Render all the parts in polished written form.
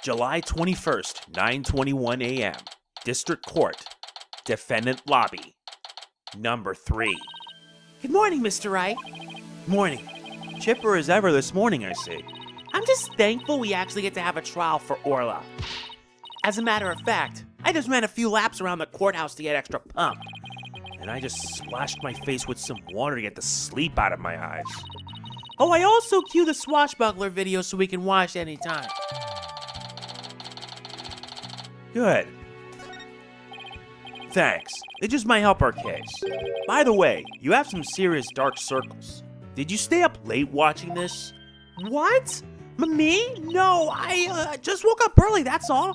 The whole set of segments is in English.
July 21st, 9:21 a.m. District Court. Defendant Lobby. Number 3. Good morning, Mr. Wright. Morning. Chipper as ever this morning, I see. I'm just thankful we actually get to have a trial for Orca. As a matter of fact, I just ran a few laps around the courthouse to get extra pumped. And I just splashed my face with some water to get the sleep out of my eyes. Oh, I also queue the swashbuckler video so we can watch anytime. Good. Thanks. It just might help our case. By the way, you have some serious dark circles. Did you stay up late watching this? What? Me? No, I just woke up early, that's all.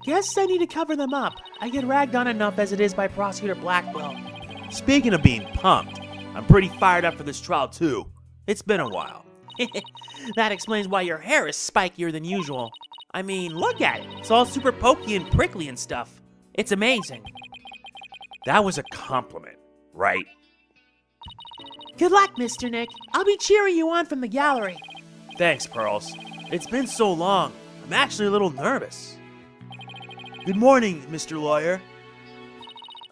Guess I need to cover them up. I get ragged on enough as it is by Prosecutor Blackquill. Speaking of being pumped, I'm pretty fired up for this trial too. It's been a while. That explains why your hair is spikier than usual. I mean, look at it. It's all super pokey and prickly and stuff. It's amazing. That was a compliment, right? Good luck, Mr. Nick. I'll be cheering you on from the gallery. Thanks, Pearls. It's been so long. I'm actually a little nervous. Good morning, Mr. Lawyer.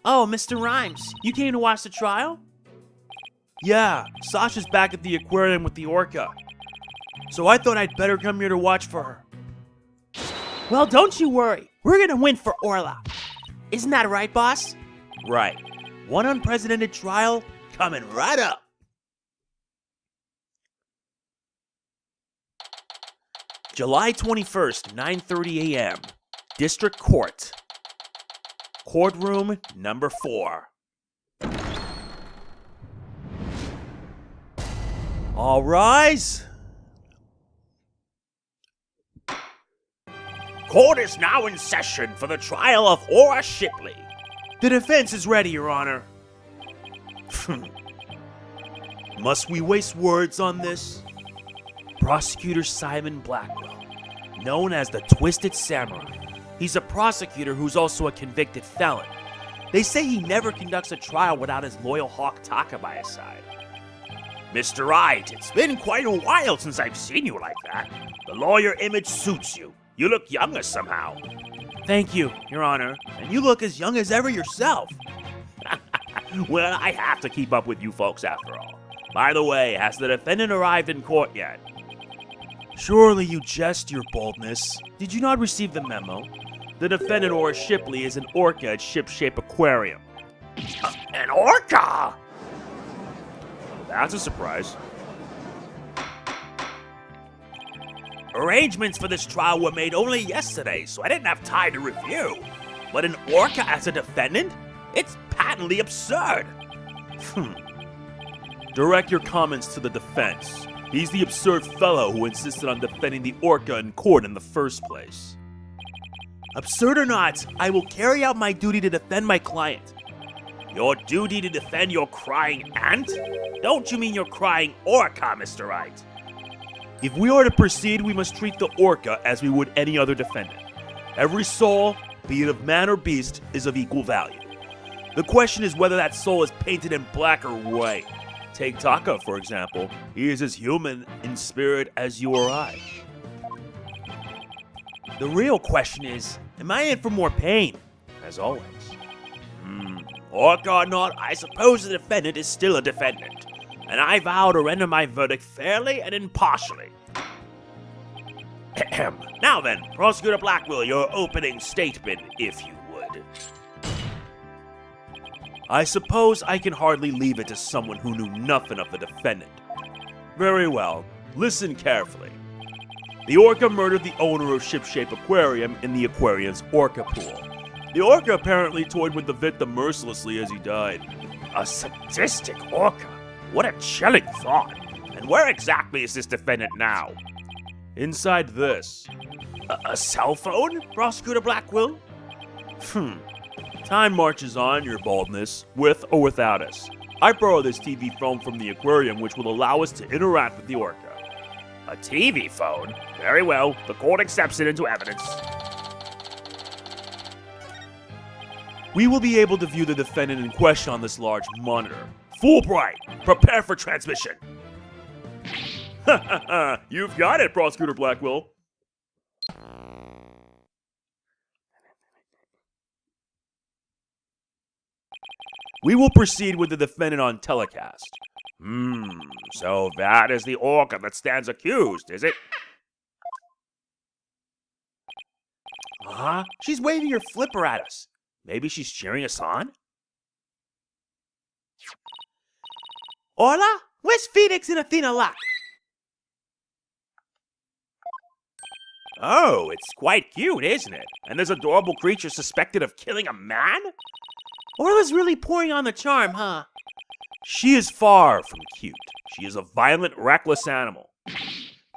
Oh, Mr. Rhymes, you came to watch the trial? Yeah, Sasha's back at the aquarium with the Orca. So I thought I'd better come here to watch for her. Well, don't you worry. We're gonna win for Orca. Isn't that right, boss? Right. One unprecedented trial coming right up. July 21st, 9:30 a.m. District Court. Courtroom number 4. All rise. Court is now in session for the trial of Orca Shipley. The defense is ready, Your Honor. Must we waste words on this? Prosecutor Simon Blackquill, known as the Twisted Samurai. He's a prosecutor who's also a convicted felon. They say he never conducts a trial without his loyal hawk Taka by his side. Mr. Wright, it's been quite a while since I've seen you like that. The lawyer image suits you. You look younger somehow. Thank you, Your Honor. And you look as young as ever yourself. Well, I have to keep up with you folks after all. By the way, has the defendant arrived in court yet? Surely you jest, Your Boldness. Did you not receive the memo? The defendant, Orca Shipley, is an orca at Ship-Shape Aquarium. An orca? That's a surprise. Arrangements for this trial were made only yesterday, so I didn't have time to review. But an orca as a defendant? It's patently absurd. Direct your comments to the defense. He's the absurd fellow who insisted on defending the orca in court in the first place. Absurd or not, I will carry out my duty to defend my client. Your duty to defend your crying ant? Don't you mean your crying orca, Mr. Wright? If we are to proceed, we must treat the orca as we would any other defendant. Every soul, be it of man or beast, is of equal value. The question is whether that soul is painted in black or white. Take Taka, for example. He is as human in spirit as you or I. The real question is, am I in for more pain? As always. Orca or not, I suppose the defendant is still a defendant. And I vow to render my verdict fairly and impartially. Now then, Prosecutor Blackquill, your opening statement, if you would. I suppose I can hardly leave it to someone who knew nothing of the defendant. Very well, listen carefully. The orca murdered the owner of Ship-Shape Aquarium in the aquarium's orca pool. The orca apparently toyed with the victim mercilessly as he died. A sadistic orca? What a chilling thought. And where exactly is this defendant now? Inside this. A cell phone, Prosecutor Blackquill? Time marches on, Your Boldness, with or without us. I borrowed this TV phone from the aquarium, which will allow us to interact with the orca. A TV phone? Very well, the court accepts it into evidence. We will be able to view the defendant in question on this large monitor. Fulbright, prepare for transmission. You've got it, Prosecutor Blackquill. We will proceed with the defendant on telecast. So that is the Orca that stands accused, is it? She's waving her flipper at us. Maybe she's cheering us on? Orla, where's Phoenix and Athena locked? Oh, it's quite cute, isn't it? And there's adorable creature suspected of killing a man? Orla's really pouring on the charm, huh? She is far from cute. She is a violent, reckless animal.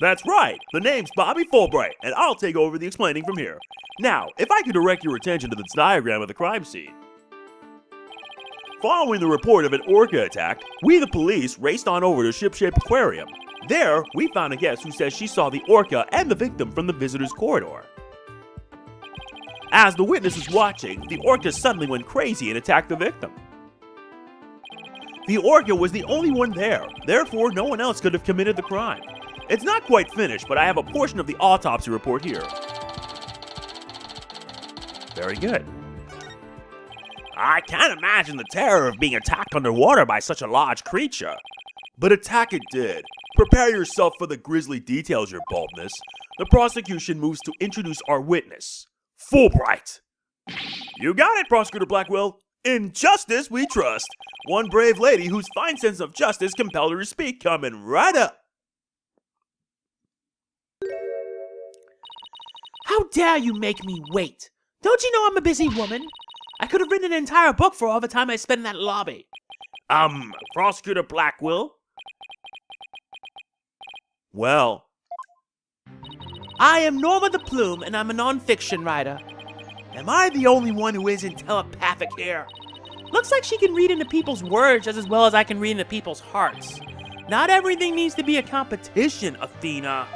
That's right. The name's Bobby Fulbright, and I'll take over the explaining from here. Now, if I could direct your attention to this diagram of the crime scene. Following the report of an Orca attack, we the police raced on over to Shipshape Aquarium. There, we found a guest who says she saw the Orca and the victim from the visitor's corridor. As the witness was watching, the Orca suddenly went crazy and attacked the victim. The Orca was the only one there, therefore no one else could have committed the crime. It's not quite finished, but I have a portion of the autopsy report here. Very good. I can't imagine the terror of being attacked underwater by such a large creature. But attack it did. Prepare yourself for the grisly details, your baldness. The prosecution moves to introduce our witness, Fulbright. You got it, Prosecutor Blackquill. In justice we trust. One brave lady whose fine sense of justice compelled her to speak, coming right up. How dare you make me wait? Don't you know I'm a busy woman? I could have written an entire book for all the time I spent in that lobby. Prosecutor Blackquill? Well, I am Norma the Plume, and I'm a non-fiction writer. Am I the only one who isn't telepathic here? Looks like she can read into people's words just as well as I can read into people's hearts. Not everything needs to be a competition, Athena.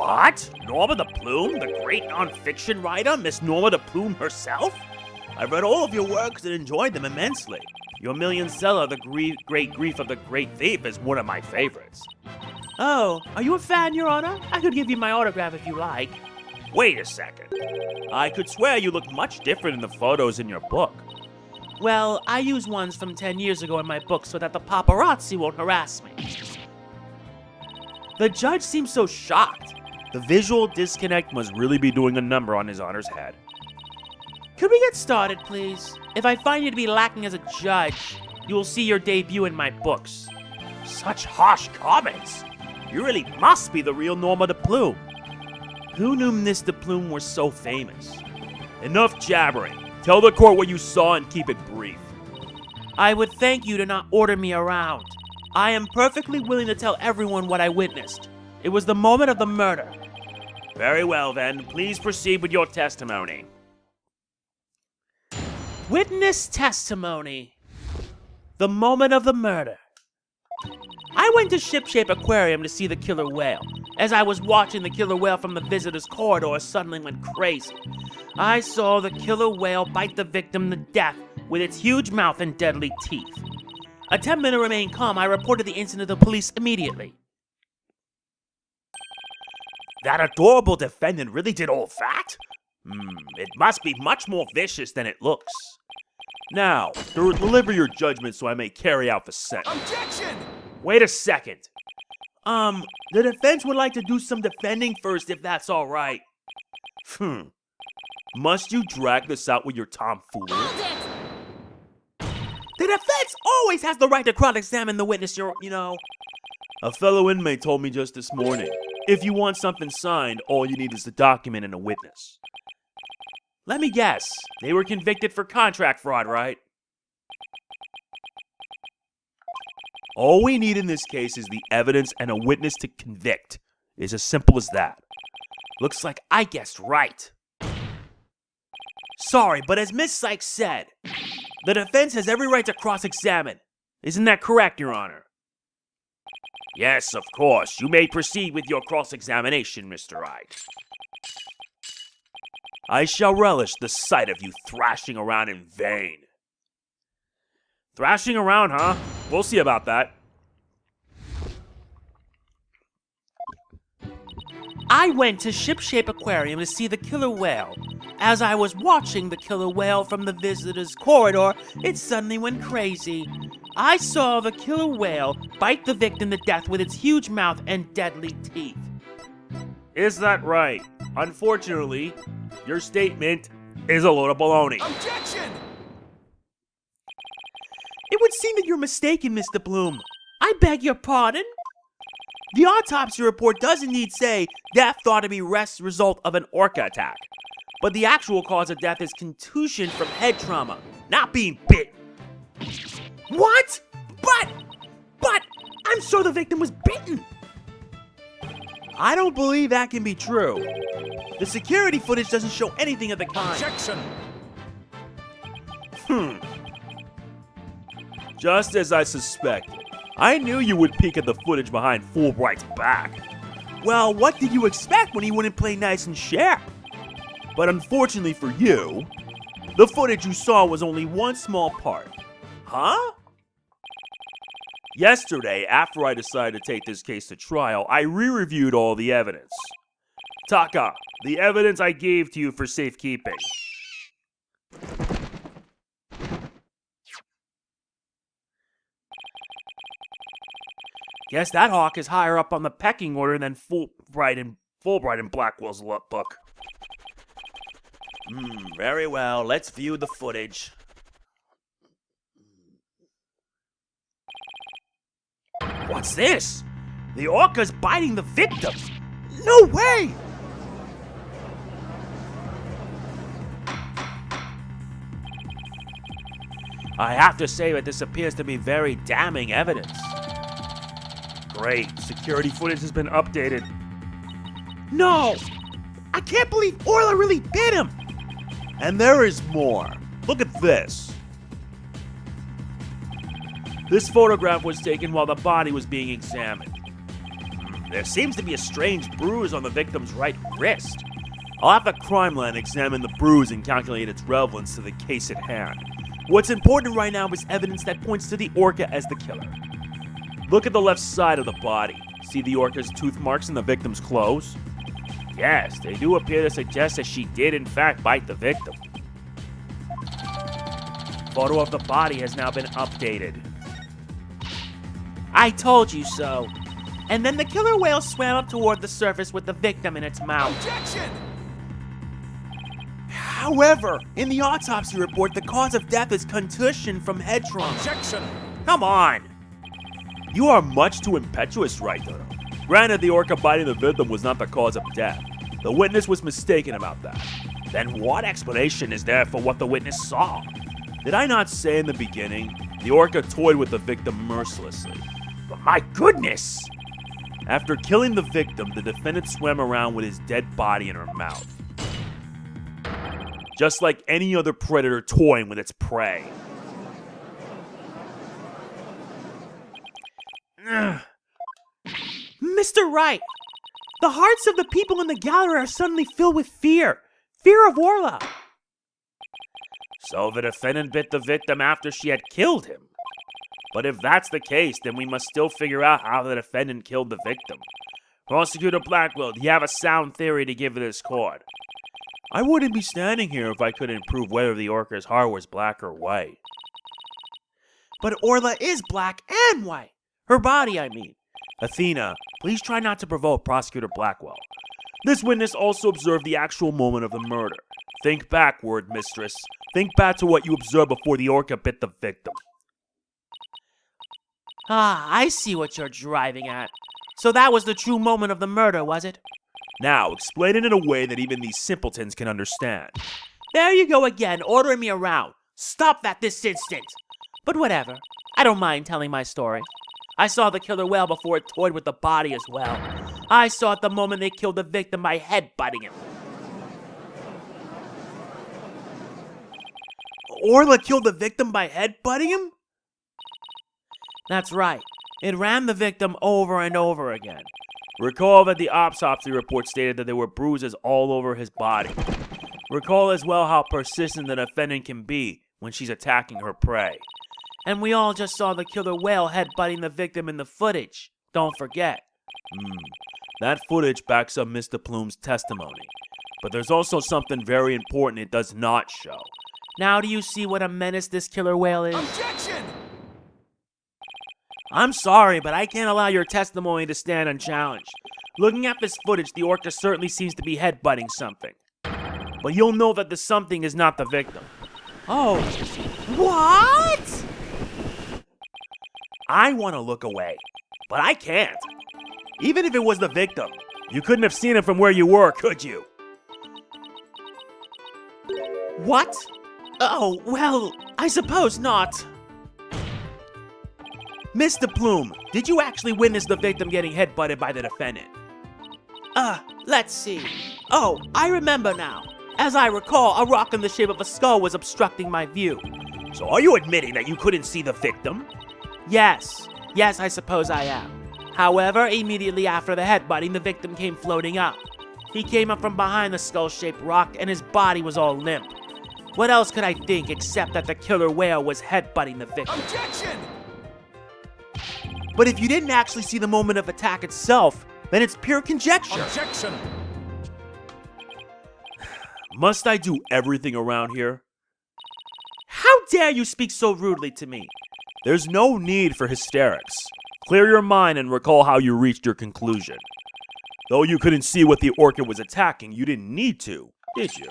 what? Norma the Plume, the great non-fiction writer, Miss Norma the Plume herself? I've read all of your works and enjoyed them immensely. Your million seller, The Great Grief of the Great Thief, is one of my favorites. Oh, are you a fan, Your Honor? I could give you my autograph if you like. Wait a second. I could swear you look much different in the photos in your book. Well, I use ones from 10 years ago in my book so that the paparazzi won't harass me. The judge seems so shocked. The visual disconnect must really be doing a number on his honor's head. Could we get started, please? If I find you to be lacking as a judge, you will see your debut in my books. Such harsh comments. You really must be the real Norma the Plume. Who knew Miss the Plume was so famous? Enough jabbering. Tell the court what you saw and keep it brief. I would thank you to not order me around. I am perfectly willing to tell everyone what I witnessed. It was the moment of the murder. Very well then, please proceed with your testimony. Witness testimony. The moment of the murder. I went to Shipshape Aquarium to see the killer whale. As I was watching, the killer whale from the visitor's corridor suddenly went crazy. I saw the killer whale bite the victim to death with its huge mouth and deadly teeth. Attempting to remain calm, I reported the incident to the police immediately. That adorable defendant really did all that? It must be much more vicious than it looks. Now, deliver your judgment so I may carry out the sentence. Objection! Wait a second. The defense would like to do some defending first if that's alright. Must you drag this out with your tomfoolery? The defense always has the right to cross-examine the witness, you know. A fellow inmate told me just this morning, if you want something signed, all you need is the document and a witness. Let me guess, they were convicted for contract fraud, right? All we need in this case is the evidence and a witness to convict. It's as simple as that. Looks like I guessed right. Sorry, but as Miss Sykes said, the defense has every right to cross-examine. Isn't that correct, Your Honor? Yes, of course. You may proceed with your cross-examination, Mr. Wright. I shall relish the sight of you thrashing around in vain. Thrashing around, huh? We'll see about that. I went to Shipshape Aquarium to see the killer whale. As I was watching the killer whale from the visitor's corridor, it suddenly went crazy. I saw the killer whale bite the victim to death with its huge mouth and deadly teeth. Is that right? Unfortunately, your statement is a load of baloney. Objection! It would seem that you're mistaken, Mr. Bloom. I beg your pardon? The autopsy report does indeed say death thought to be result of an orca attack. But the actual cause of death is contusion from head trauma, not being bit. What? But, I'm sure the victim was bitten. I don't believe that can be true. The security footage doesn't show anything of the kind. Objection! Just as I suspected. I knew you would peek at the footage behind Fulbright's back. Well, what did you expect when he wouldn't play nice and share? But unfortunately for you, the footage you saw was only one small part. Huh? Yesterday, after I decided to take this case to trial, I re-reviewed all the evidence. Taka, the evidence I gave to you for safekeeping. Guess that hawk is higher up on the pecking order than Fulbright and Blackwell's book. Very well, let's view the footage. What's this? The orca's biting the victim. No way! I have to say that this appears to be very damning evidence. Great, security footage has been updated. No! I can't believe Orla really bit him! And there is more. Look at this. This photograph was taken while the body was being examined. There seems to be a strange bruise on the victim's right wrist. I'll have the crime line examine the bruise and calculate its relevance to the case at hand. What's important right now is evidence that points to the orca as the killer. Look at the left side of the body. See the orca's tooth marks in the victim's clothes? Yes, they do appear to suggest that she did in fact bite the victim. Photo of the body has now been updated. I told you so. And then the killer whale swam up toward the surface with the victim in its mouth. Objection! However, in the autopsy report, the cause of death is contusion from head trauma. Objection! Come on! You are much too impetuous, right, Dodo. Granted, the orca biting the victim was not the cause of death. The witness was mistaken about that. Then what explanation is there for what the witness saw? Did I not say in the beginning, the orca toyed with the victim mercilessly? But my goodness! After killing the victim, the defendant swam around with his dead body in her mouth. Just like any other predator toying with its prey. Mr. Wright, the hearts of the people in the gallery are suddenly filled with fear. Fear of Orla. So the defendant bit the victim after she had killed him. But if that's the case, then we must still figure out how the defendant killed the victim. Prosecutor Blackquill, do you have a sound theory to give this court? I wouldn't be standing here if I couldn't prove whether the orca's heart was black or white. But Orla is black and white. Her body, I mean. Athena, please try not to provoke Prosecutor Blackquill. This witness also observed the actual moment of the murder. Think backward, mistress. Think back to what you observed before the orca bit the victim. Ah, I see what you're driving at. So that was the true moment of the murder, was it? Now, explain it in a way that even these simpletons can understand. There you go again, ordering me around. Stop that this instant. But whatever. I don't mind telling my story. I saw the killer whale before it toyed with the body as well. I saw it the moment they killed the victim by headbutting him. Orla killed the victim by headbutting him? That's right. It rammed the victim over and over again. Recall that the autopsy report stated that there were bruises all over his body. Recall as well how persistent the defendant can be when she's attacking her prey. And we all just saw the killer whale headbutting the victim in the footage. Don't forget. That footage backs up Mr. Plume's testimony. But there's also something very important it does not show. Now do you see what a menace this killer whale is? Objection! I'm sorry, but I can't allow your testimony to stand unchallenged. Looking at this footage, the orca certainly seems to be headbutting something. But you'll know that the something is not the victim. Oh, What? I want to look away, but I can't. Even if it was the victim, you couldn't have seen it from where you were, could you? What? Oh, well, I suppose not. Mr. Plume, did you actually witness the victim getting headbutted by the defendant? Let's see. Oh, I remember now. As I recall, a rock in the shape of a skull was obstructing my view. So are you admitting that you couldn't see the victim? Yes, I suppose I am. However, immediately after the headbutting, the victim came floating up. He came up from behind the skull-shaped rock, and his body was all limp. What else could I think except that the killer whale was headbutting the victim? Objection! But if you didn't actually see the moment of attack itself, then it's pure conjecture. Objection! Must I do everything around here? How dare you speak so rudely to me? There's no need for hysterics. Clear your mind and recall how you reached your conclusion. Though you couldn't see what the orca was attacking, you didn't need to, did you?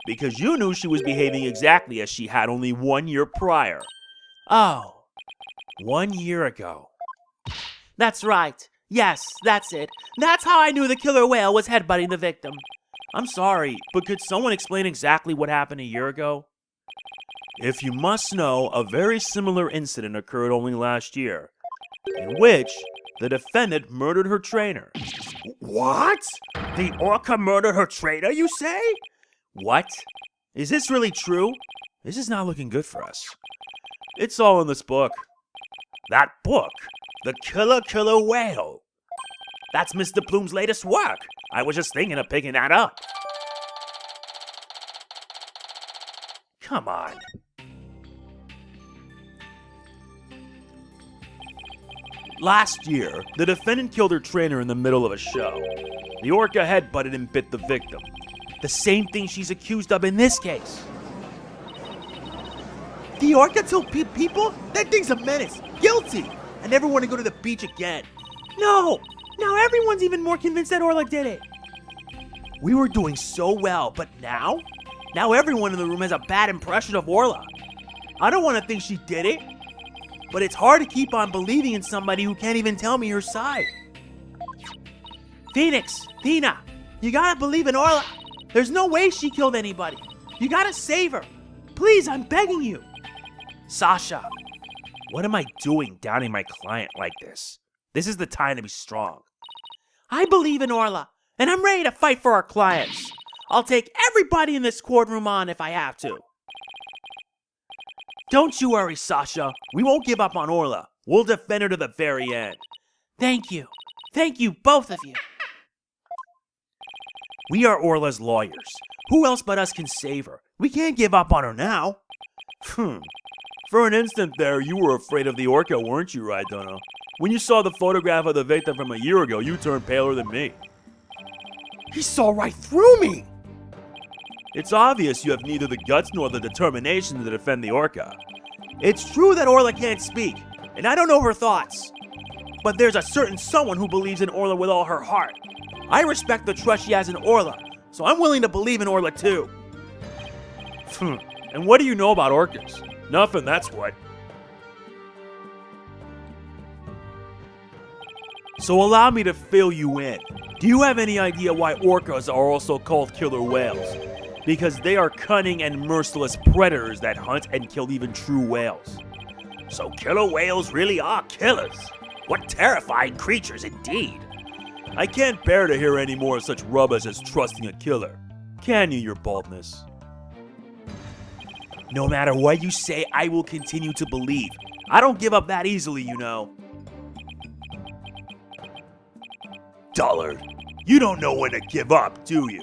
Because you knew she was behaving exactly as she had only 1 year prior. Oh, 1 year ago. that's right. Yes, that's it. That's how I knew the killer whale was headbutting the victim. I'm sorry, but could someone explain exactly what happened a year ago? If you must know, a very similar incident occurred only last year, in which the defendant murdered her trainer. What? The orca murdered her trainer, you say? What? Is this really true? This is not looking good for us. It's all in this book. That book? The Killer Whale. That's Mr. Plume's latest work. I was just thinking of picking that up. Come on. Last year, the defendant killed her trainer in the middle of a show. The orca headbutted and bit the victim. The same thing she's accused of in this case. The orca killed people? That thing's a menace. Guilty. I never want to go to the beach again. No. Now everyone's even more convinced that Orla did it. We were doing so well, but now? Now everyone in the room has a bad impression of Orla. I don't want to think she did it, but it's hard to keep on believing in somebody who can't even tell me her side. Phoenix, Tina, you gotta believe in Orla. There's no way she killed anybody. You gotta save her. Please, I'm begging you. Sasha, what am I doing downing my client like this? This is the time to be strong. I believe in Orla, and I'm ready to fight for our clients. I'll take everybody in this courtroom on if I have to. Don't you worry, Sasha. We won't give up on Orla. We'll defend her to the very end. Thank you. Thank you, both of you. We are Orla's lawyers. Who else but us can save her? We can't give up on her now. For an instant there, you were afraid of the orca, weren't you, Right, Dono? When you saw the photograph of the victim from a year ago, you turned paler than me. He saw right through me. It's obvious you have neither the guts nor the determination to defend the orca. It's true that Orla can't speak, and I don't know her thoughts. But there's a certain someone who believes in Orla with all her heart. I respect the trust she has in Orla, so I'm willing to believe in Orla too. And what do you know about orcas? Nothing, that's what. So allow me to fill you in. Do you have any idea why orcas are also called killer whales? Because they are cunning and merciless predators that hunt and kill even true whales. So killer whales really are killers. What terrifying creatures indeed. I can't bear to hear any more of such rubbish as trusting a killer. Can you, your baldness? No matter what you say, I will continue to believe. I don't give up that easily, you know. Dullard, you don't know when to give up, do you?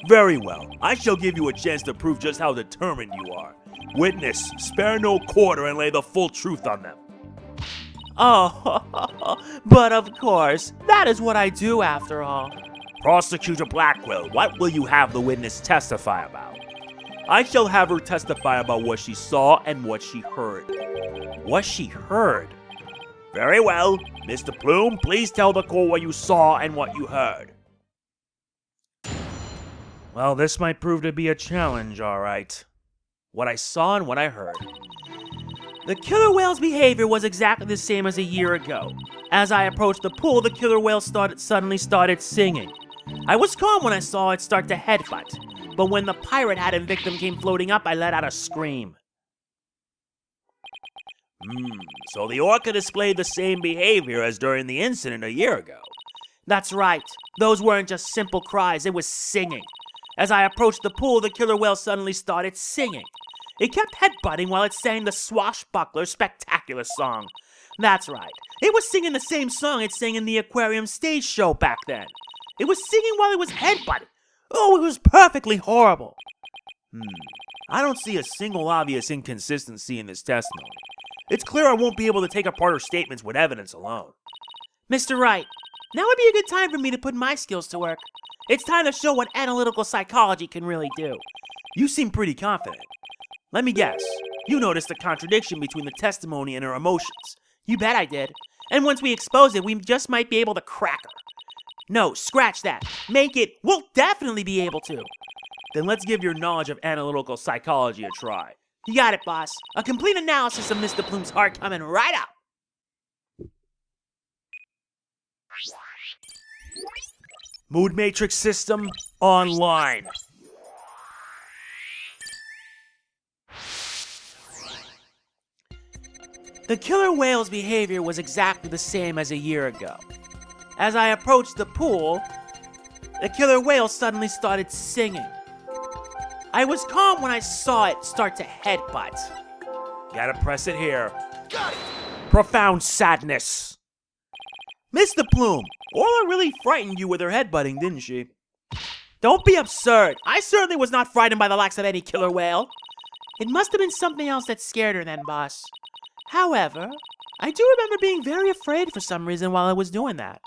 Very well, I shall give you a chance to prove just how determined you are. Witness, spare no quarter and lay the full truth on them. Oh, but of course, that is what I do after all. Prosecutor Blackquill, what will you have the witness testify about? I shall have her testify about what she saw and what she heard. What she heard? Very well. Mr. Plume, please tell the court what you saw and what you heard. Well, this might prove to be a challenge, all right. What I saw and what I heard. The killer whale's behavior was exactly the same as a year ago. As I approached the pool, the killer whale suddenly started singing. I was calm when I saw it start to headbutt, but when the pirate hat and victim came floating up, I let out a scream. So the orca displayed the same behavior as during the incident a year ago. That's right. Those weren't just simple cries, it was singing. As I approached the pool, the killer whale suddenly started singing. It kept headbutting while it sang the swashbuckler spectacular song. That's right. It was singing the same song it sang in the aquarium stage show back then. It was singing while it was headbutting. Oh, it was perfectly horrible. I don't see a single obvious inconsistency in this testimony. It's clear I won't be able to take apart her statements with evidence alone. Mr. Wright, now would be a good time for me to put my skills to work. It's time to show what analytical psychology can really do. You seem pretty confident. Let me guess. You noticed a contradiction between the testimony and her emotions. You bet I did. And once we expose it, we just might be able to crack her. No, scratch that. Make it. We'll definitely be able to. Then let's give your knowledge of analytical psychology a try. You got it, boss. A complete analysis of Mr. Plume's heart coming right up. Mood matrix system online. The killer whale's behavior was exactly the same as a year ago. As I approached the pool, the killer whale suddenly started singing. I was calm when I saw it start to headbutt. Gotta press it here. Got it! Profound sadness. Mr. Plume, Orla really frightened you with her headbutting, didn't she? Don't be absurd. I certainly was not frightened by the likes of any killer whale. It must have been something else that scared her then, boss. However, I do remember being very afraid for some reason while I was doing that.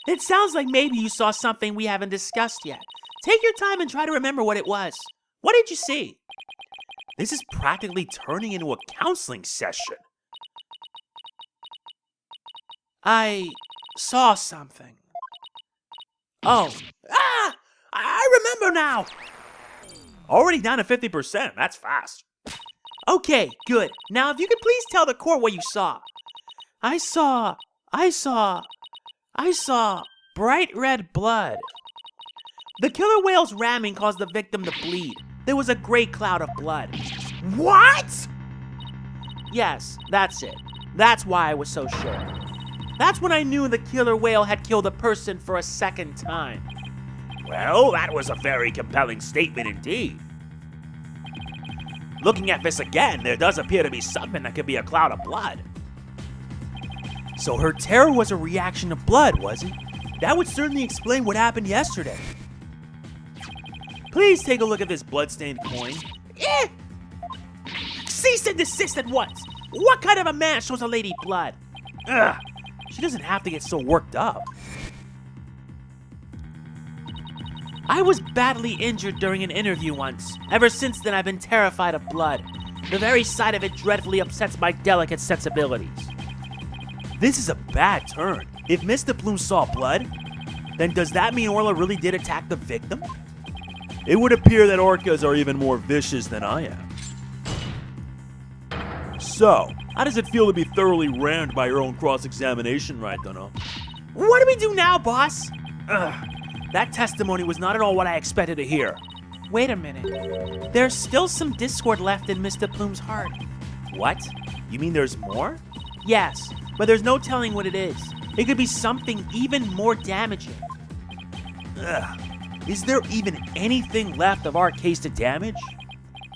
It sounds like maybe you saw something we haven't discussed yet. Take your time and try to remember what it was. What did you see? This is practically turning into a counseling session. I saw something. Oh. I remember now. Already down to 50%. That's fast. Okay, good. Now if you could please tell the court what you saw. I saw bright red blood. The killer whale's ramming caused the victim to bleed. There was a great cloud of blood. What? Yes, that's it. That's why I was so sure. That's when I knew the killer whale had killed a person for a second time. Well, that was a very compelling statement indeed. Looking at this again, there does appear to be something that could be a cloud of blood. So her terror was a reaction to blood, was it? That would certainly explain what happened yesterday. Please take a look at this bloodstained coin. Cease and desist at once! What kind of a man shows a lady blood? Ugh, she doesn't have to get so worked up. I was badly injured during an interview once. Ever since then, I've been terrified of blood. The very sight of it dreadfully upsets my delicate sensibilities. This is a bad turn. If Mr. Plume saw blood, then does that mean Orla really did attack the victim? It would appear that orcas are even more vicious than I am. So, how does it feel to be thoroughly rammed by your own cross-examination, right, Dunno? What do we do now, boss? That testimony was not at all what I expected to hear. Wait a minute. There's still some discord left in Mr. Plume's heart. What? You mean there's more? Yes, but there's no telling what it is. It could be something even more damaging. Is there even anything left of our case to damage?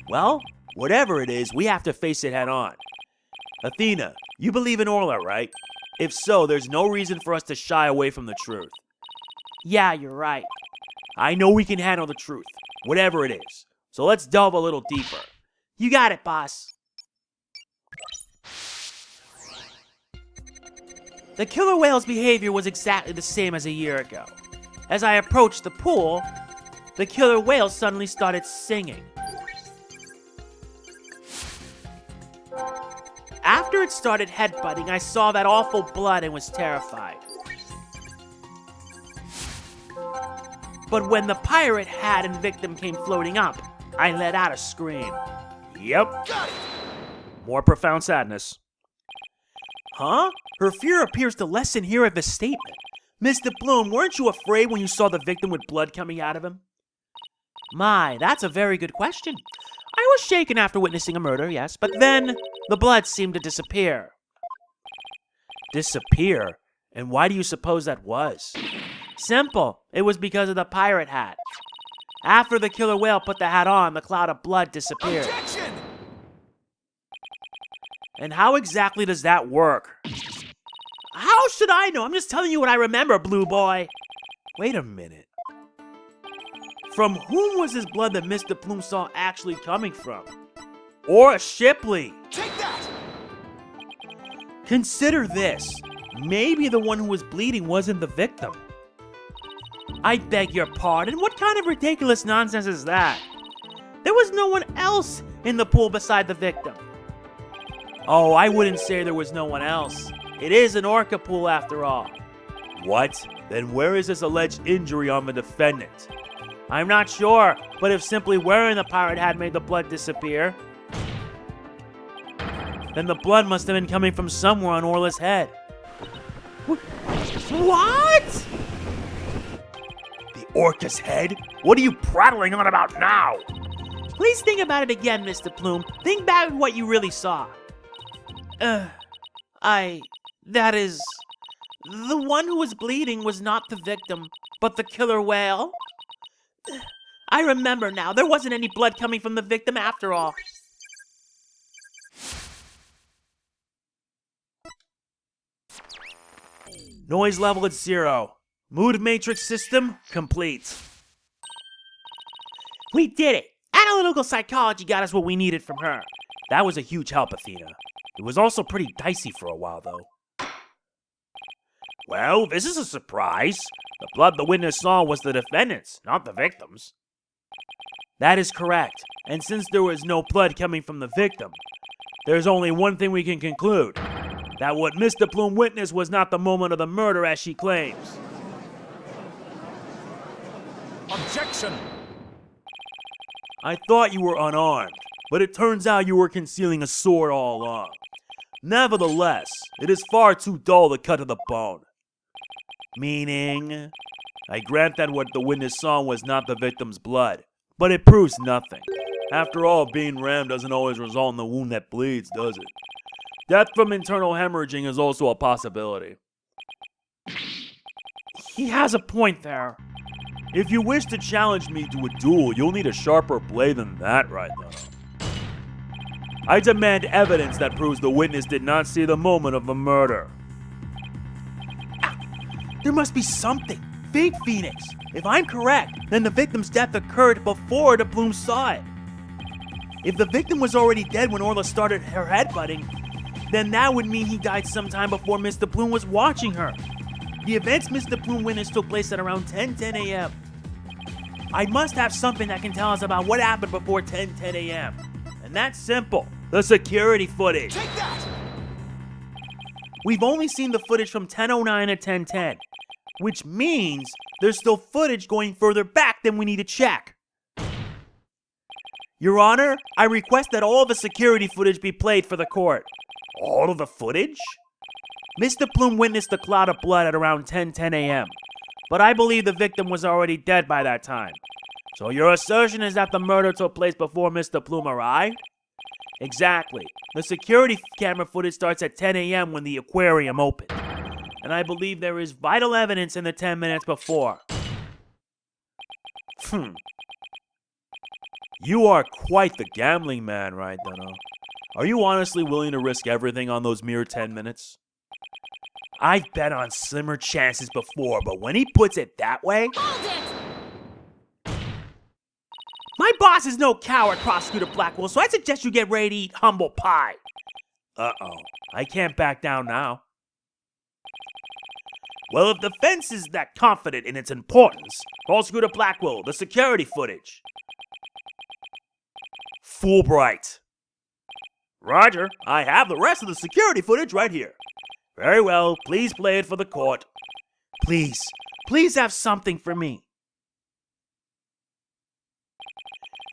Well, whatever it is, we have to face it head on. Athena, you believe in Orla, right? If so, there's no reason for us to shy away from the truth. Yeah, you're right. I know we can handle the truth, whatever it is. So let's delve a little deeper. You got it, boss. The killer whale's behavior was exactly the same as a year ago. As I approached the pool, the killer whale suddenly started singing. After it started headbutting, I saw that awful blood and was terrified. But when the pirate hat and victim came floating up, I let out a scream. Yep. More profound sadness. Huh? Her fear appears to lessen here at the statement. Mr. Bloom, weren't you afraid when you saw the victim with blood coming out of him? My, that's a very good question. I was shaken after witnessing a murder, yes, but then the blood seemed to disappear. Disappear? And why do you suppose that was? Simple. It was because of the pirate hat. After the killer whale put the hat on, the cloud of blood disappeared. Objection! And how exactly does that work? How should I know? I'm just telling you what I remember, Blue Boy. Wait a minute. From whom was this blood that Mr. Bloom saw actually coming from? Or Shipley. Take that! Consider this. Maybe the one who was bleeding wasn't the victim. I beg your pardon? What kind of ridiculous nonsense is that? There was no one else in the pool beside the victim. Oh, I wouldn't say there was no one else. It is an Orca pool after all. What? Then where is this alleged injury on the defendant? I'm not sure, but if simply wearing the pirate hat made the blood disappear, then the blood must have been coming from somewhere on Orla's head. What? The Orca's head? What are you prattling on about now? Please think about it again, Mr. Plume. Think back at what you really saw. That is... The one who was bleeding was not the victim, but the killer whale. I remember now. There wasn't any blood coming from the victim after all. Noise level at 0. Mood matrix system complete. We did it! Analytical psychology got us what we needed from her. That was a huge help, Athena. It was also pretty dicey for a while, though. Well, this is a surprise. The blood the witness saw was the defendant's, not the victim's. That is correct. And since there was no blood coming from the victim, there's only one thing we can conclude. That what Mr. Plume witnessed was not the moment of the murder as she claims. Objection! I thought you were unarmed, but it turns out you were concealing a sword all along. Nevertheless, it is far too dull to cut to the bone. Meaning, I grant that what the witness saw was not the victim's blood, but it proves nothing. After all, being rammed doesn't always result in the wound that bleeds, does it? Death from internal hemorrhaging is also a possibility. He has a point there. If you wish to challenge me to a duel, you'll need a sharper blade than that right now. I demand evidence that proves the witness did not see the moment of the murder. There must be something. Think, Phoenix. If I'm correct, then the victim's death occurred before the Bloom saw it. If the victim was already dead when Orla started her headbutting, then that would mean he died sometime before Mr. Bloom was watching her. The events Mr. Bloom witnessed took place at around 10 a.m. I must have something that can tell us about what happened before 10 a.m. And that's simple. The security footage. Take that! We've only seen the footage from 10:09 to 10:10, which means there's still footage going further back than we need to check. Your Honor, I request that all of the security footage be played for the court. All of the footage? Mr. Bloom witnessed the cloud of blood at around 10 a.m., but I believe the victim was already dead by that time. So your assertion is that the murder took place before Mr. Bloom arrived? Exactly. The security camera footage starts at 10 a.m. when the aquarium opened, and I believe there is vital evidence in the 10 minutes before. You are quite the gambling man, right, Dunno? Are you honestly willing to risk everything on those mere 10 minutes? I've bet on slimmer chances before, but when he puts it that way... Hold it! My boss is no coward, Prosecutor Blackquill, so I suggest you get ready to eat humble pie. Uh-oh. I can't back down now. Well, if the fence is that confident in its importance, Prosecutor Blackquill, the security footage. Fulbright. Roger, I have the rest of the security footage right here. Very well, please play it for the court. Please, please have something for me.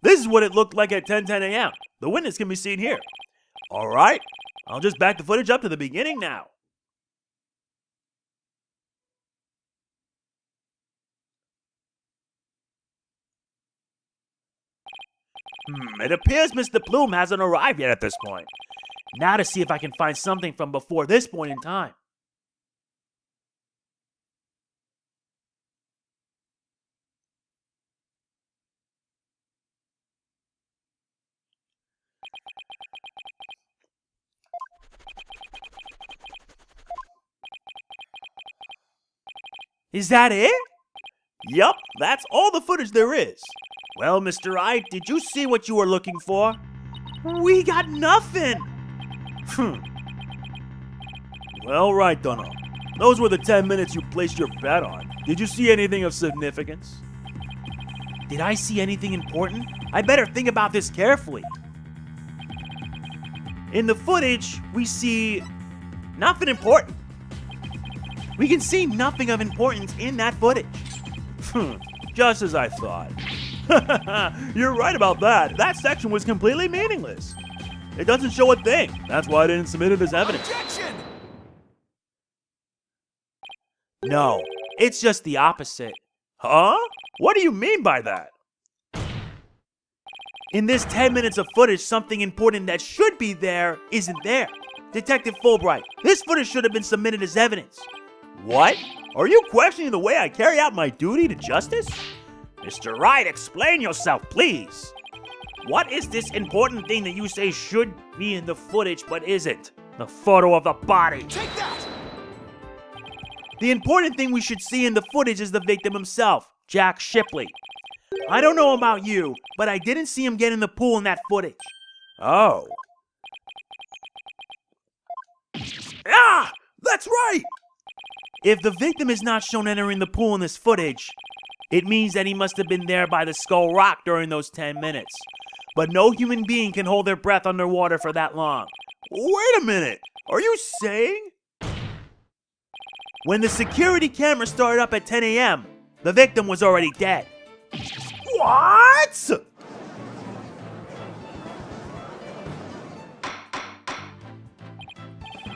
This is what it looked like at 10:10 a.m. The witness can be seen here. All right, I'll just back the footage up to the beginning now. It appears Mr. Plume hasn't arrived yet at this point. Now to see if I can find something from before this point in time. Is that it? Yup, that's all the footage there is. Well, Mr. Wright, did you see what you were looking for? We got nothing. Well, right, Dunno. Those were the 10 minutes you placed your bet on. Did you see anything of significance? Did I see anything important? I better think about this carefully. In the footage, we see nothing important. We can see nothing of importance in that footage. Just as I thought. You're right about that. That section was completely meaningless. It doesn't show a thing. That's why I didn't submit it as evidence. Objection! No, it's just the opposite. Huh? What do you mean by that? In this 10 minutes of footage, something important that should be there isn't there. Detective Fulbright, this footage should have been submitted as evidence. What? Are you questioning the way I carry out my duty to justice? Mr. Wright, explain yourself, please. What is this important thing that you say should be in the footage but isn't? The photo of the body. Take that! The important thing we should see in the footage is the victim himself, Jack Shipley. I don't know about you, but I didn't see him get in the pool in that footage. Oh. Ah! That's right! If the victim is not shown entering the pool in this footage, it means that he must have been there by the Skull Rock during those 10 minutes. But no human being can hold their breath underwater for that long. Wait a minute! Are you saying? When the security camera started up at 10 a.m., the victim was already dead. What?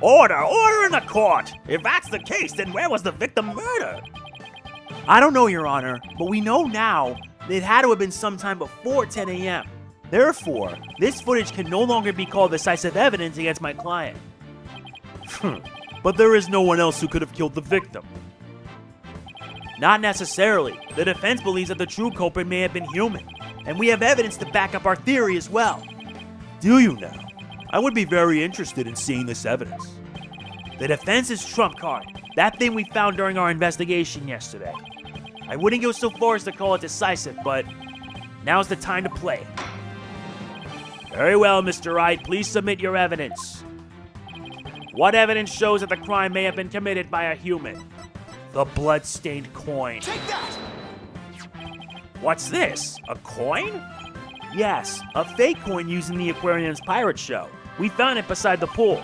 Order in the court! If that's the case, then where was the victim murdered? I don't know, Your Honor, but we know now that it had to have been sometime before 10 a.m. Therefore, this footage can no longer be called decisive evidence against my client. But there is no one else who could have killed the victim. Not necessarily. The defense believes that the true culprit may have been human, and we have evidence to back up our theory as well. Do you now? I would be very interested in seeing this evidence. The defense's trump card, that thing we found during our investigation yesterday. I wouldn't go so far as to call it decisive, but now's the time to play. Very well, Mr. Wright, please submit your evidence. What evidence shows that the crime may have been committed by a human? The blood-stained coin. Take that! What's this? A coin? Yes, a fake coin used in the aquarium's pirate show. We found it beside the pool.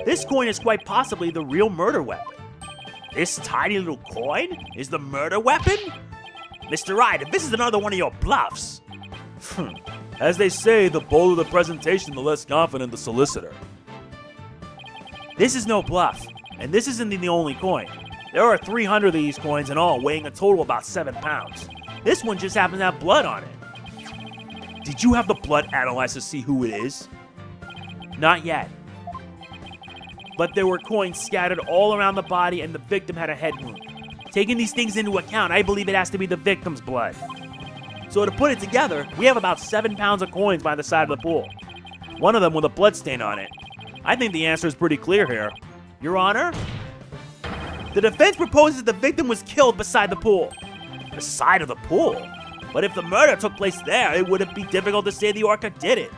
This coin is quite possibly the real murder weapon. This tiny little coin is the murder weapon? Mr. Wright, if this is another one of your bluffs. As they say, the bolder the presentation, the less confident the solicitor. This is no bluff, and this isn't the only coin. There are 300 of these coins in all, weighing a total of about 7 pounds. This one just happens to have blood on it. Did you have the blood analyzed to see who it is? Not yet. But there were coins scattered all around the body, and the victim had a head wound. Taking these things into account, I believe it has to be the victim's blood. So to put it together, we have about 7 pounds of coins by the side of the pool. One of them with a blood stain on it. I think the answer is pretty clear here. Your Honor? The defense proposes the victim was killed beside the pool. The side of the pool? But if the murder took place there, it wouldn't be difficult to say the Orca did it.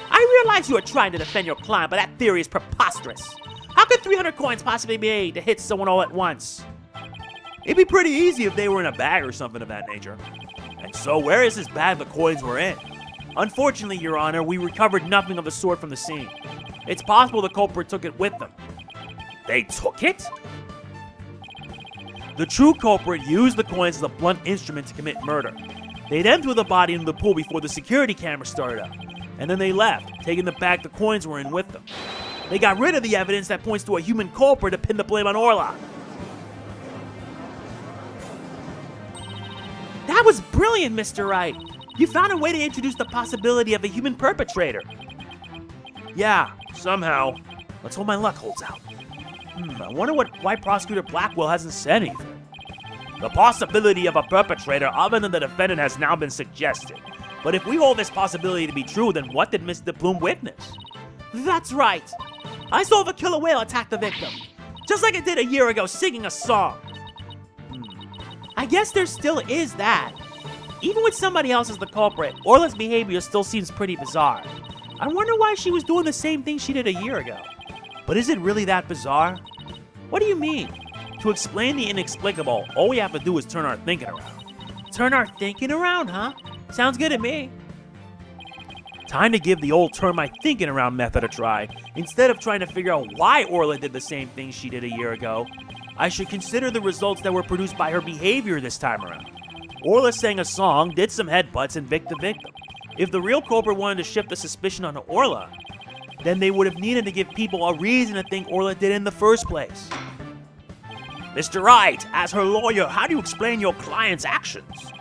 I realize you are trying to defend your client, but that theory is preposterous. How could 300 coins possibly be made to hit someone all at once? It'd be pretty easy if they were in a bag or something of that nature. And so, where is this bag the coins were in? Unfortunately, Your Honor, we recovered nothing of the sort from the scene. It's possible the culprit took it with them. They took it? The true culprit used the coins as a blunt instrument to commit murder. They then threw the body into the pool before the security camera started up. And then they left, taking the bag the coins were in with them. They got rid of the evidence that points to a human culprit to pin the blame on Orca. That was brilliant, Mr. Wright. You found a way to introduce the possibility of a human perpetrator. Yeah, somehow. Let's hope my luck holds out. I wonder why Prosecutor Blackquill hasn't said anything. The possibility of a perpetrator other than the defendant has now been suggested. But if we hold this possibility to be true, then what did Mr. Bloom witness? That's right. I saw the killer whale attack the victim, just like it did a year ago, singing a song. I guess there still is that. Even with somebody else as the culprit, Orca's behavior still seems pretty bizarre. I wonder why she was doing the same thing she did a year ago. But is it really that bizarre? What do you mean? To explain the inexplicable, all we have to do is turn our thinking around. Turn our thinking around, huh? Sounds good to me. Time to give the old turn my thinking around method a try. Instead of trying to figure out why Orca did the same thing she did a year ago, I should consider the results that were produced by her behavior this time around. Orca sang a song, did some headbutts, and vic'd the victim. If the real culprit wanted to shift the suspicion onto Orca, then they would have needed to give people a reason to think Orca did it in the first place. Mr. Wright, as her lawyer, how do you explain your client's actions?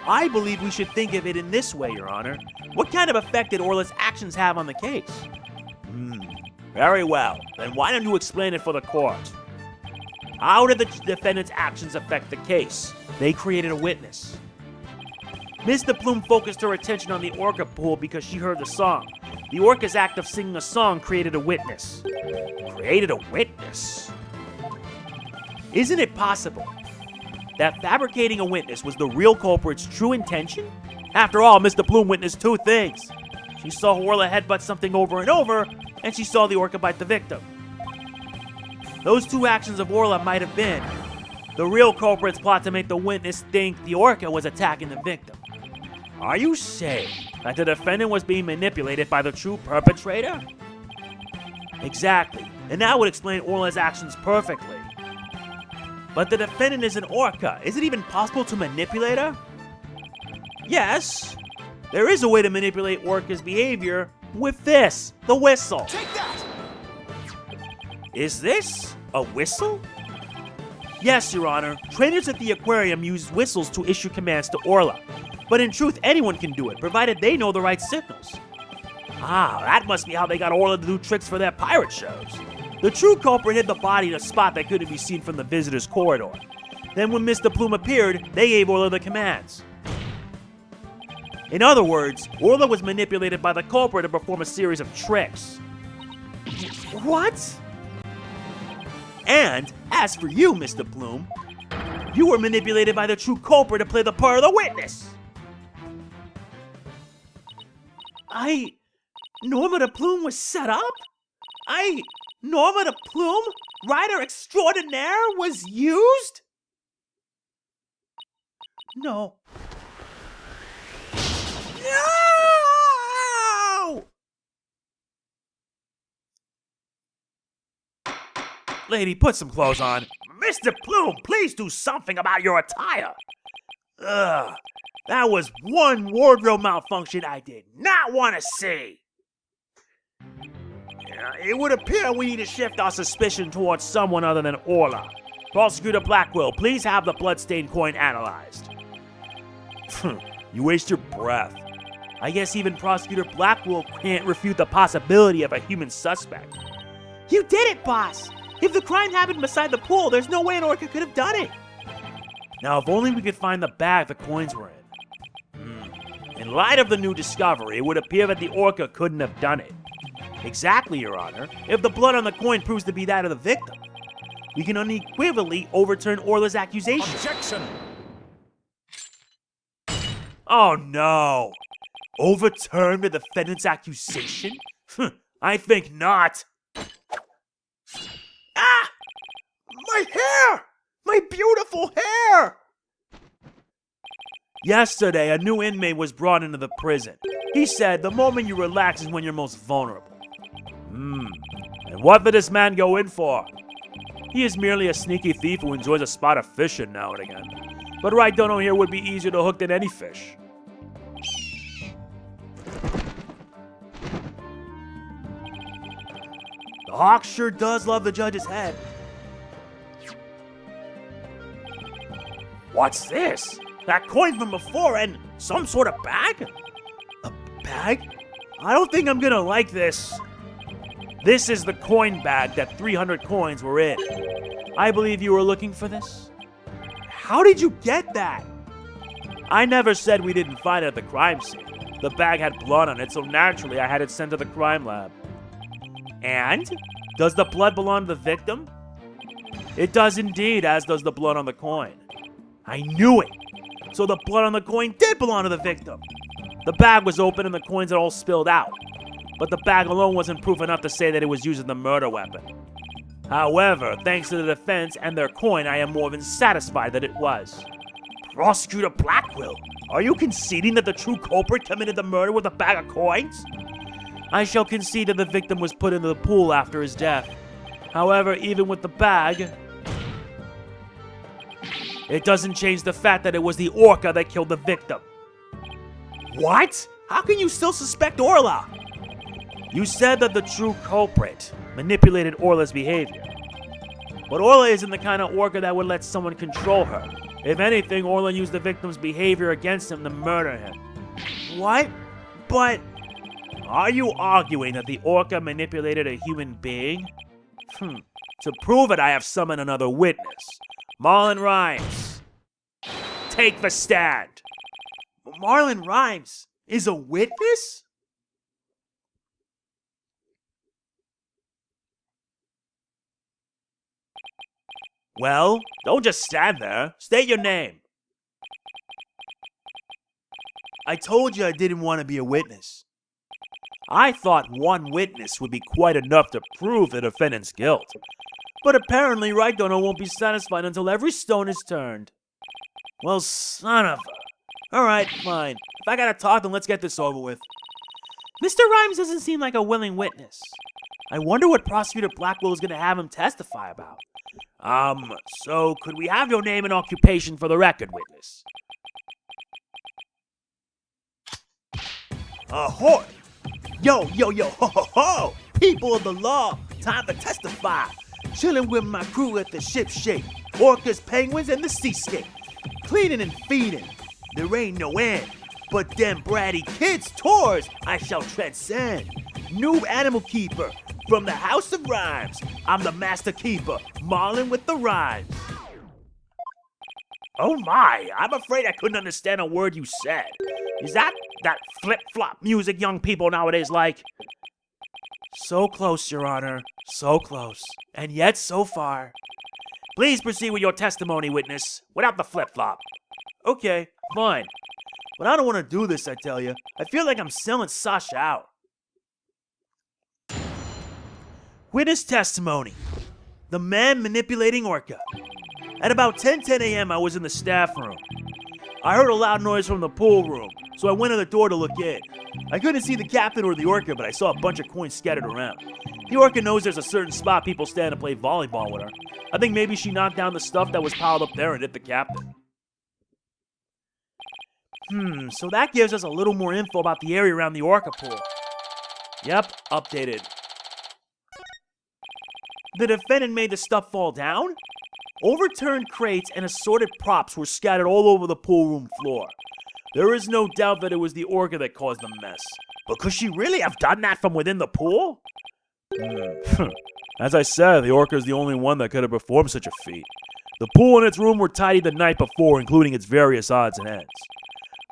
I believe we should think of it in this way, Your Honor. What kind of effect did Orca's actions have on the case? Very well. Then why don't you explain it for the court? How did the defendant's actions affect the case? They created a witness. Mr. Bloom focused her attention on the Orca pool because she heard the song. The Orca's act of singing a song created a witness. Created a witness? Isn't it possible that fabricating a witness was the real culprit's true intention? After all, Mr. Bloom witnessed two things. She saw Orca headbutt something over and over, and she saw the Orca bite the victim. Those two actions of Orca might have been the real culprit's plot to make the witness think the Orca was attacking the victim. Are you saying that the defendant was being manipulated by the true perpetrator? Exactly, and that would explain Orca's actions perfectly. But the defendant is an Orca. Is it even possible to manipulate her? Yes, there is a way to manipulate Orca's behavior with this, the whistle. Take that! Is this a whistle? Yes, Your Honor. Trainers at the aquarium use whistles to issue commands to Orca. But in truth, anyone can do it, provided they know the right signals. Ah, that must be how they got Orca to do tricks for their pirate shows. The true culprit hid the body in a spot that couldn't be seen from the visitor's corridor. Then when Mr. Bloom appeared, they gave Orca the commands. In other words, Orca was manipulated by the culprit to perform a series of tricks. What? And, as for you, Mr. Bloom, you were manipulated by the true culprit to play the part of the witness. Norma de Plume was set up? Norma de Plume, writer extraordinaire, was used? No. No! Lady, put some clothes on. Mr. Plume, please do something about your attire. Ugh, that was one wardrobe malfunction I did not want to see. It would appear we need to shift our suspicion towards someone other than Orca. Prosecutor Blackquill, please have the bloodstained coin analyzed. You waste your breath. I guess even Prosecutor Blackquill can't refute the possibility of a human suspect. You did it, boss! If the crime happened beside the pool, there's no way an Orca could have done it. Now, if only we could find the bag the coins were in. In light of the new discovery, it would appear that the Orca couldn't have done it. Exactly, Your Honor. If the blood on the coin proves to be that of the victim, we can unequivocally overturn Orca's accusation. Objection! Oh no! Overturn the defendant's accusation? I think not. Ah! My hair! My My beautiful hair! Yesterday, a new inmate was brought into the prison. He said the moment you relax is when you're most vulnerable. And what did this man go in for? He is merely a sneaky thief who enjoys a spot of fishing now and again. But Wright don't here would be easier to hook than any fish. The hawk sure does love the judge's head. What's this? That coin from before and some sort of bag? A bag? I don't think I'm gonna like this. This is the coin bag that 300 coins were in. I believe you were looking for this? How did you get that? I never said we didn't find it at the crime scene. The bag had blood on it, so naturally I had it sent to the crime lab. And? Does the blood belong to the victim? It does indeed, as does the blood on the coin. I knew it! So the blood on the coin did belong to the victim! The bag was open and the coins had all spilled out. But the bag alone wasn't proof enough to say that it was used as the murder weapon. However, thanks to the defense and their coin, I am more than satisfied that it was. Prosecutor Blackquill, are you conceding that the true culprit committed the murder with a bag of coins? I shall concede that the victim was put into the pool after his death. However, even with the bag, it doesn't change the fact that it was the Orca that killed the victim. What? How can you still suspect Orla? You said that the true culprit manipulated Orla's behavior. But Orla isn't the kind of Orca that would let someone control her. If anything, Orla used the victim's behavior against him to murder him. What? But are you arguing that the Orca manipulated a human being? To prove it, I have summoned another witness. Marlon Rhymes. Take the stand. Marlon Rhymes is a witness? Well, don't just stand there. State your name. I told you I didn't want to be a witness. I thought one witness would be quite enough to prove the defendant's guilt. But apparently, Wright won't be satisfied until every stone is turned. Well, son of a... Alright, fine. If I gotta talk, then let's get this over with. Mr. Rhymes doesn't seem like a willing witness. I wonder what Prosecutor Blackquill is gonna have him testify about. So could we have your name and occupation for the record, witness? Ahoy! Yo, ho, ho, ho! People of the law, time to testify. Chilling with my crew at the ship shape. Orcas, penguins, and the seascape. Cleaning and feeding. There ain't no end. But them bratty kids' tours I shall transcend. New animal keeper from the House of Rhymes. I'm the master keeper, Marlon with the rhymes. Oh my, I'm afraid I couldn't understand a word you said. Is that flip-flop music young people nowadays like? So close, Your Honor. So close. And yet so far. Please proceed with your testimony, witness, without the flip-flop. Okay, fine. But I don't want to do this, I tell you. I feel like I'm selling Sasha out. Witness testimony. The man manipulating Orca. At about 10:10 a.m., I was in the staff room. I heard a loud noise from the pool room, so I went to the door to look in. I couldn't see the captain or the Orca, but I saw a bunch of coins scattered around. The Orca knows there's a certain spot people stand to play volleyball with her. I think maybe she knocked down the stuff that was piled up there and hit the captain. So that gives us a little more info about the area around the Orca pool. Yep, updated. The defendant made the stuff fall down? Overturned crates and assorted props were scattered all over the pool room floor. There is no doubt that it was the Orca that caused the mess. But could she really have done that from within the pool? As I said, the Orca is the only one that could have performed such a feat. The pool and its room were tidied the night before, including its various odds and ends.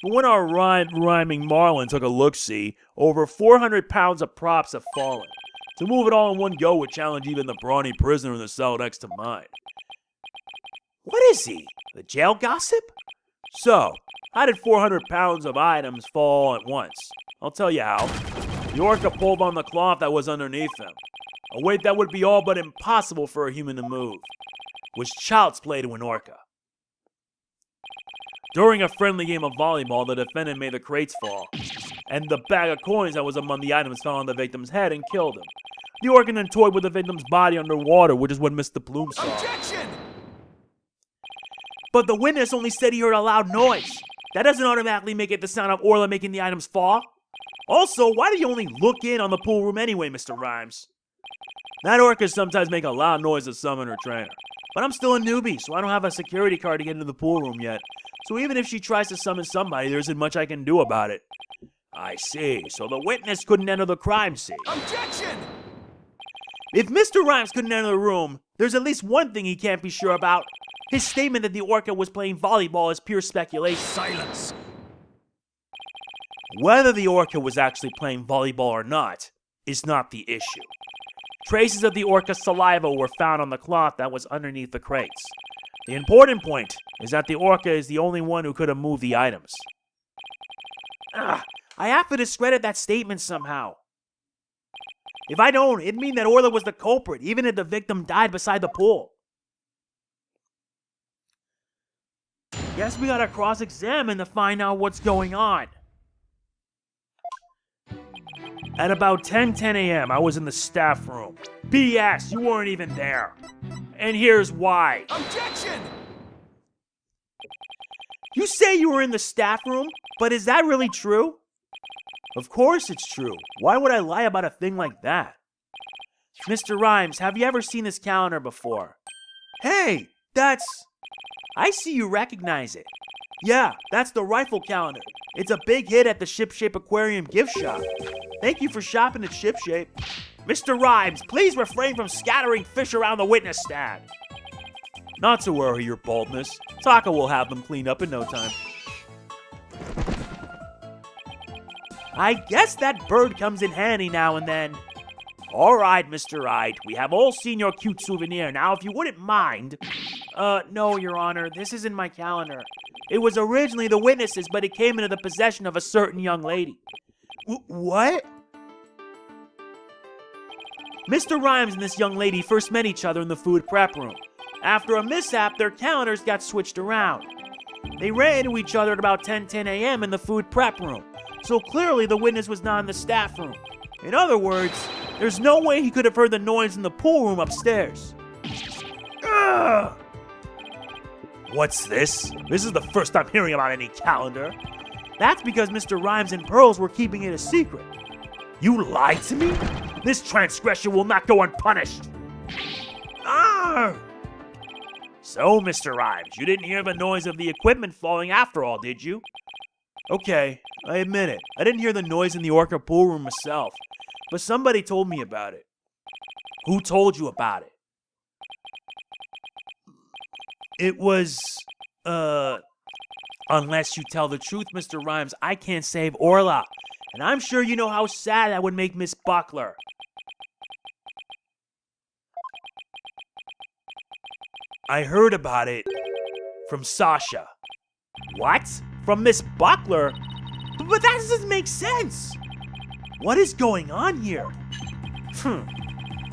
But when our rhyming Marlon took a look-see, over 400 pounds of props have fallen. To move it all in one go would challenge even the brawny prisoner in the cell next to mine. What is he? The jail gossip? So, how did 400 pounds of items fall all at once? I'll tell you how. The Orca pulled on the cloth that was underneath him. A weight that would be all but impossible for a human to move. was child's play to an Orca. During a friendly game of volleyball, the defendant made the crates fall, and the bag of coins that was among the items fell on the victim's head and killed him. The Orca then toyed with the victim's body underwater, which is what Mr. Bloom saw. Objection! But the witness only said he heard a loud noise. That doesn't automatically make it the sound of Orla making the items fall. Also, why do you only look in on the pool room anyway, Mr. Rhymes? That Orca sometimes make a loud noise to summon her trainer. But I'm still a newbie, so I don't have a security card to get into the pool room yet. So even if she tries to summon somebody, there isn't much I can do about it. I see, so the witness couldn't enter the crime scene. Objection! If Mr. Rhymes couldn't enter the room, there's at least one thing he can't be sure about. His statement that the Orca was playing volleyball is pure speculation. Silence! Whether the Orca was actually playing volleyball or not is not the issue. Traces of the Orca's saliva were found on the cloth that was underneath the crates. The important point is that the Orca is the only one who could have moved the items. I have to discredit that statement somehow. If I don't, it'd mean that Orla was the culprit, even if the victim died beside the pool. Guess we gotta cross-examine to find out what's going on. At about 10 a.m., I was in the staff room. BS, you weren't even there. And here's why. Objection! You say you were in the staff room, but is that really true? Of course it's true. Why would I lie about a thing like that? Mr. Rhymes, have you ever seen this calendar before? Hey, that's... I see you recognize it. Yeah, that's the rifle calendar. It's a big hit at the Shipshape Aquarium gift shop. Thank you for shopping at Shipshape. Mr. Rhymes, please refrain from scattering fish around the witness stand. Not to worry, your baldness. Taka will have them cleaned up in no time. I guess that bird comes in handy now and then. All right, Mr. Wright, we have all seen your cute souvenir. Now, if you wouldn't mind... no, Your Honor, this isn't my calendar. It was originally the witness's, but it came into the possession of a certain young lady. What? Mr. Rhymes and this young lady first met each other in the food prep room. After a mishap, their calendars got switched around. They ran into each other at about 10 a.m. in the food prep room, so clearly the witness was not in the staff room. In other words, there's no way he could have heard the noise in the pool room upstairs. Ugh! What's this? This is the first I'm hearing about any calendar. That's because Mr. Rhymes and Pearls were keeping it a secret. You lied to me? This transgression will not go unpunished. Ah! So, Mr. Rhymes, you didn't hear the noise of the equipment falling after all, did you? Okay, I admit it. I didn't hear the noise in the Orca pool room myself, but somebody told me about it. Who told you about it? It was, Unless you tell the truth, Mr. Rhymes, I can't save Orla. And I'm sure you know how sad that would make Miss Buckler. I heard about it from Sasha. What? From Miss Buckler? But that doesn't make sense. What is going on here?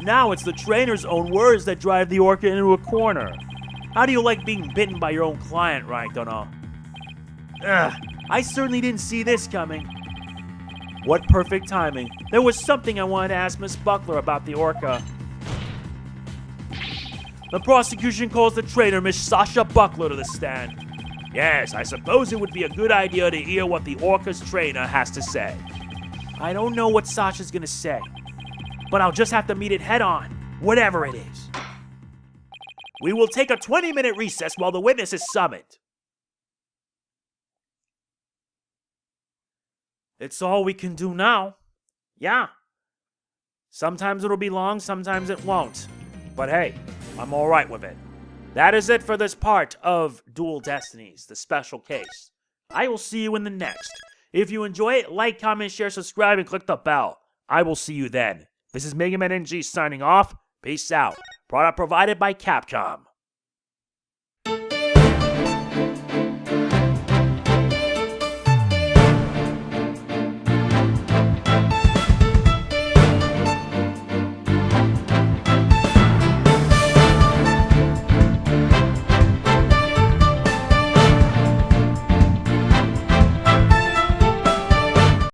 Now it's the trainer's own words that drive the Orca into a corner. How do you like being bitten by your own client, right, Dunno? I certainly didn't see this coming. What perfect timing. There was something I wanted to ask Miss Buckler about the Orca. The prosecution calls the trainer, Miss Sasha Buckler, to the stand. Yes, I suppose it would be a good idea to hear what the Orca's trainer has to say. I don't know what Sasha's gonna say, but I'll just have to meet it head on, whatever it is. We will take a 20-minute recess while the witness is summoned. It's all we can do now. Yeah. Sometimes it'll be long, sometimes it won't. But hey, I'm alright with it. That is it for this part of Dual Destinies, the special case. I will see you in the next. If you enjoy it, like, comment, share, subscribe, and click the bell. I will see you then. This is MegamanNG signing off. Peace out. Product provided by Capcom.